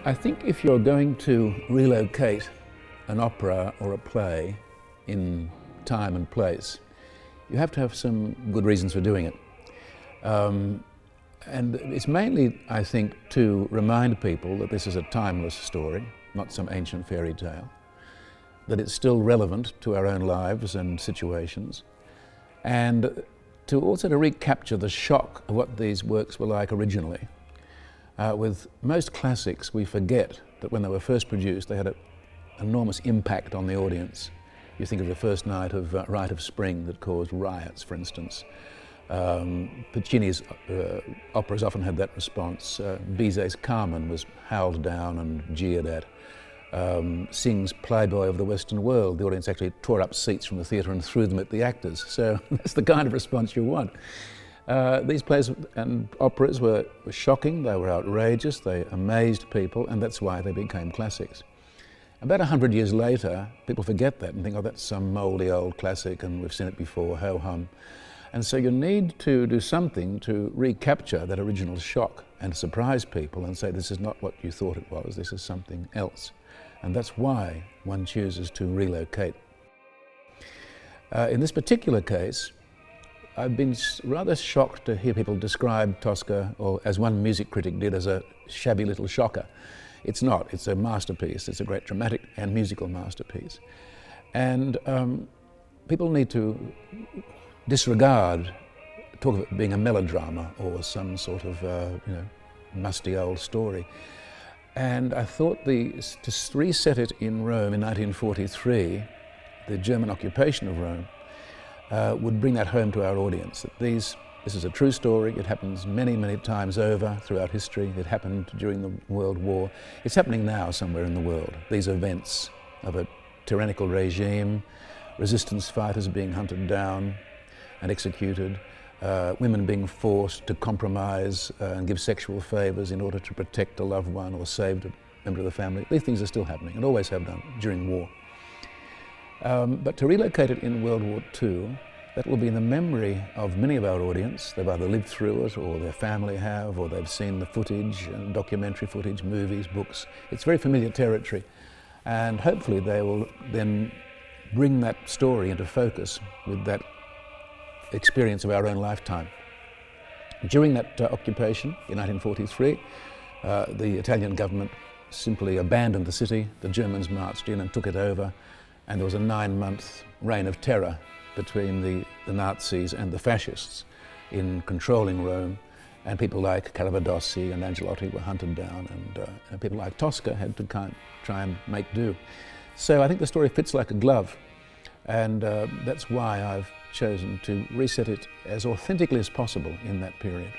I think if you're going to relocate an opera or a play in time and place, you have to have some good reasons for doing it. And it's mainly, I think, to remind people that this is a timeless story, not some ancient fairy tale, that it's still relevant to our own lives and situations, and to also to recapture the shock of what these works were like originally. With most classics, we forget that when they were first produced, they had an enormous impact on the audience. You think of the first night of Rite of Spring that caused riots, for instance. Puccini's operas often had that response. Bizet's Carmen was howled down and jeered at. Synge's Playboy of the Western World, the audience actually tore up seats from the theatre and threw them at the actors. So that's the kind of response you want. These plays and operas were shocking, they were outrageous, they amazed people, and that's why they became classics. About 100 years later, people forget that and think, oh, that's some mouldy old classic and we've seen it before, ho-hum. And so you need to do something to recapture that original shock and surprise people and say, this is not what you thought it was, this is something else. And that's why one chooses to relocate. In this particular case, I've been rather shocked to hear people describe Tosca, or as one music critic did, as a shabby little shocker. It's not, it's a masterpiece, it's a great dramatic and musical masterpiece. And people need to disregard, talk of it being a melodrama or some sort of musty old story. And I thought to reset it in Rome in 1943, the German occupation of Rome, would bring that home to our audience, that this is a true story, it happens many, many times over throughout history, it happened during the World War, it's happening now somewhere in the world, these events of a tyrannical regime, resistance fighters being hunted down and executed, women being forced to compromise and give sexual favours in order to protect a loved one or save a member of the family. These things are still happening and always have done during war. But to relocate it in World War II, that will be in the memory of many of our audience. They've either lived through it, or their family have, or they've seen the footage, documentary footage, movies, books. It's very familiar territory. And hopefully they will then bring that story into focus with that experience of our own lifetime. During that occupation in 1943, the Italian government simply abandoned the city. The Germans marched in and took it over. And there was a 9-month reign of terror between the Nazis and the fascists in controlling Rome, and people like Caravadossi and Angelotti were hunted down, and people like Tosca had to try and make do. So I think the story fits like a glove, and that's why I've chosen to reset it as authentically as possible in that period.